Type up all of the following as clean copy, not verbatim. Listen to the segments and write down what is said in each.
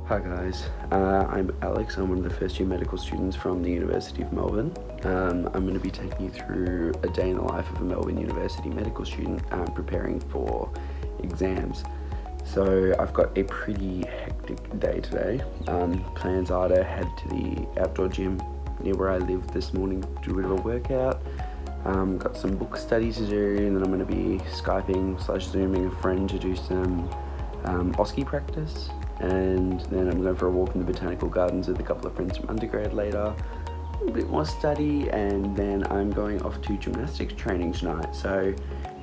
Hi guys, I'm Alex. I'm one of the first year medical students from the University of Melbourne. I'm going to be taking you through a day in the life of a Melbourne University medical student preparing for exams. So I've got a pretty hectic day today. Plans are to head to the outdoor gym near where I live this morning, do a bit of a workout. Got some book study to do, and then I'm going to be Skyping/Zooming a friend to do some OSCE practice. And then I'm going for a walk in the botanical gardens with a couple of friends from undergrad later, a bit more study, and then I'm going off to gymnastics training tonight, so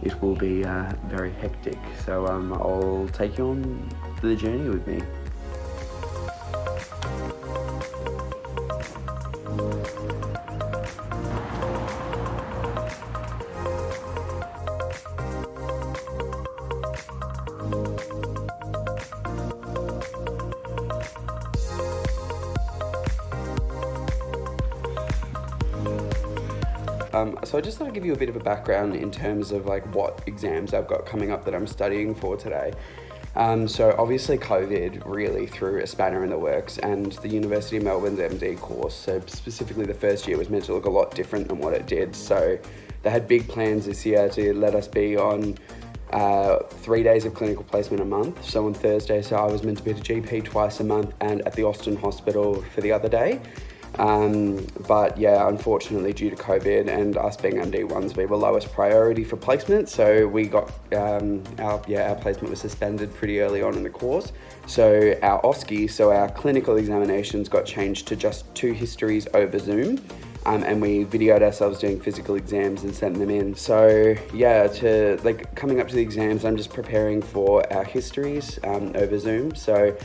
it will be very hectic. So I'll take you on the journey with me. So I just thought I'd give you a bit of a background in terms of like what exams I've got coming up that I'm studying for today. So obviously COVID really threw a spanner in the works, and the University of Melbourne's MD course, so specifically the first year, was meant to look a lot different than what it did. So they had big plans this year to let us be on 3 days of clinical placement a month. So on Thursday, so I was meant to be at a GP twice a month and at the Austin Hospital for the other day. But yeah, unfortunately due to COVID and us being MD1s, we were lowest priority for placement. So we got, our placement was suspended pretty early on in the course. So our OSCE, so our clinical examinations, got changed to just 2 histories over Zoom. And we videoed ourselves doing physical exams and sent them in. So yeah, coming up to the exams, I'm just preparing for our histories over Zoom. So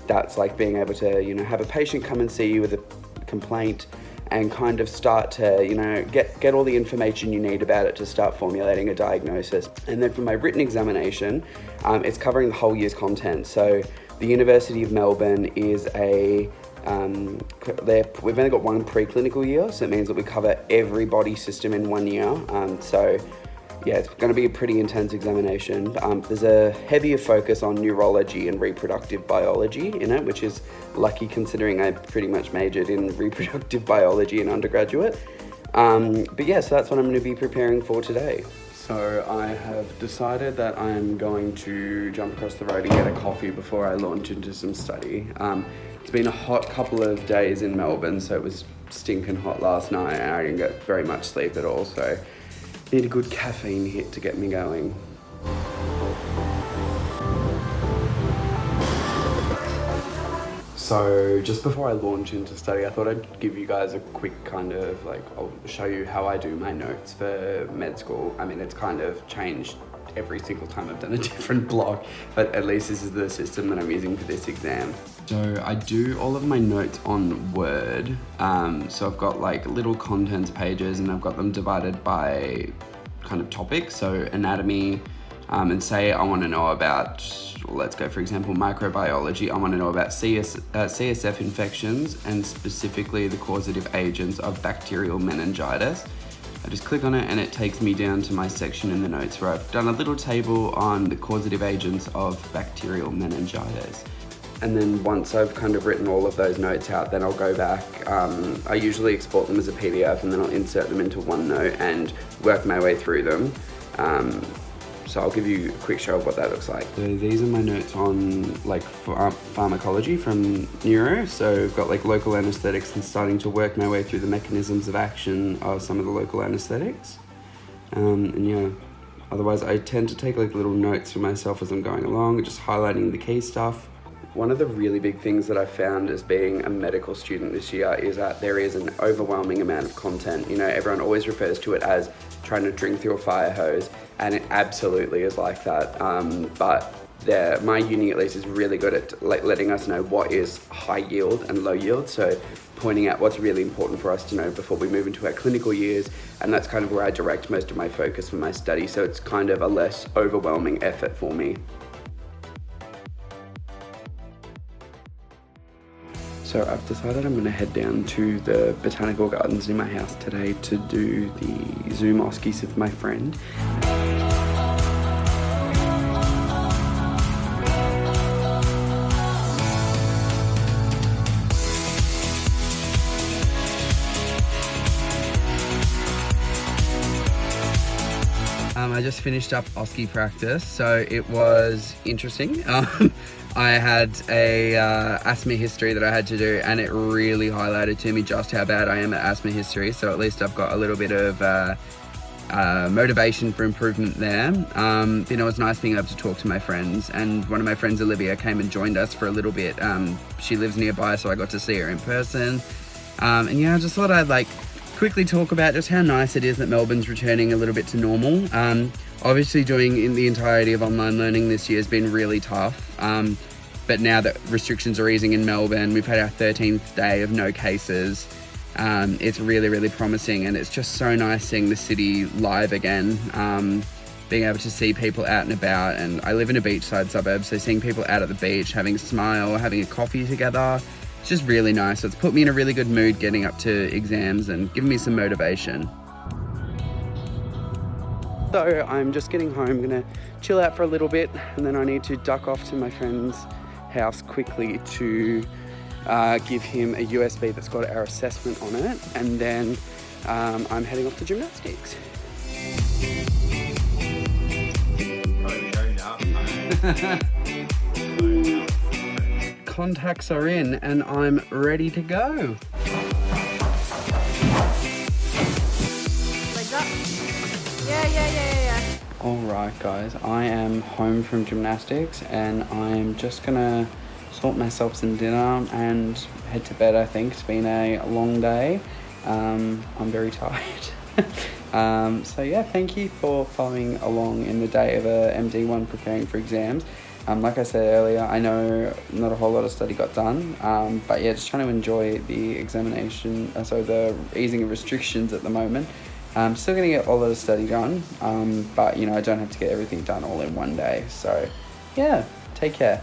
that's like being able to, have a patient come and see you with a complaint and kind of start to, get all the information you need about it to start formulating a diagnosis. And then for my written examination, it's covering the whole year's content. So the University of Melbourne is we've only got one preclinical year, so it means that we cover every body system in 1 year. So yeah, it's going to be a pretty intense examination. There's a heavier focus on neurology and reproductive biology in it, which is lucky considering I pretty much majored in reproductive biology in undergraduate. But yeah, so that's what I'm going to be preparing for today. So I have decided that I'm going to jump across the road and get a coffee before I launch into some study. It's been a hot couple of days in Melbourne, so it was stinking hot last night and I didn't get very much sleep at all, so need a good caffeine hit to get me going. So just before I launch into study, I thought I'd give you guys a quick I'll show you how I do my notes for med school. I mean, it's kind of changed every single time I've done a different block, but at least this is the system that I'm using for this exam. So I do all of my notes on Word. So I've got like little contents pages and I've got them divided by kind of topics. So anatomy, and say I want to know about, let's go for example, microbiology. I want to know about CSF infections and specifically the causative agents of bacterial meningitis. I just click on it and it takes me down to my section in the notes where I've done a little table on the causative agents of bacterial meningitis. And then once I've kind of written all of those notes out, then I'll go back. I usually export them as a PDF and then I'll insert them into OneNote and work my way through them. So I'll give you a quick show of what that looks like. So these are my notes on pharmacology from neuro. So I've got like local anesthetics and starting to work my way through the mechanisms of action of some of the local anesthetics. And yeah, otherwise I tend to take like little notes for myself as I'm going along, just highlighting the key stuff. One of the really big things that I found as being a medical student this year is that there is an overwhelming amount of content. Everyone always refers to it as trying to drink through a fire hose, and it absolutely is like that. But my uni at least is really good at letting us know what is high yield and low yield. So pointing out what's really important for us to know before we move into our clinical years. And that's kind of where I direct most of my focus for my study. So it's kind of a less overwhelming effort for me. So I've decided I'm going to head down to the botanical gardens near my house today to do the Zoom OSCEs with my friend. just finished up OSCE practice, so it was interesting. I had a asthma history that I had to do, and it really highlighted to me just how bad I am at asthma history, so at least I've got a little bit of motivation for improvement there. It was nice being able to talk to my friends, and one of my friends, Olivia, came and joined us for a little bit. She lives nearby, so I got to see her in person. And yeah, I just thought I'd quickly talk about just how nice it is that Melbourne's returning a little bit to normal. Obviously doing in the entirety of online learning this year has been really tough. But now that restrictions are easing in Melbourne, we've had our 13th day of no cases. It's really, really promising, and it's just so nice seeing the city live again, being able to see people out and about. And I live in a beachside suburb, so seeing people out at the beach, having a smile, having a coffee together, it's just really nice. So it's put me in a really good mood getting up to exams and given me some motivation. So I'm just getting home, gonna chill out for a little bit, and then I need to duck off to my friend's house quickly to give him a USB that's got our assessment on it, and then I'm heading off to gymnastics. Contacts are in and I'm ready to go. Like that? Yeah. Alright guys, I am home from gymnastics and I'm just gonna sort myself some dinner and head to bed. I think it's been a long day. I'm very tired. So yeah, thank you for following along in the day of a MD1 preparing for exams. Like I said earlier, I know not a whole lot of study got done, but yeah, just trying to enjoy the examination, so the easing of restrictions at the moment. I'm still going to get a lot of study done, but I don't have to get everything done all in one day. So yeah, take care.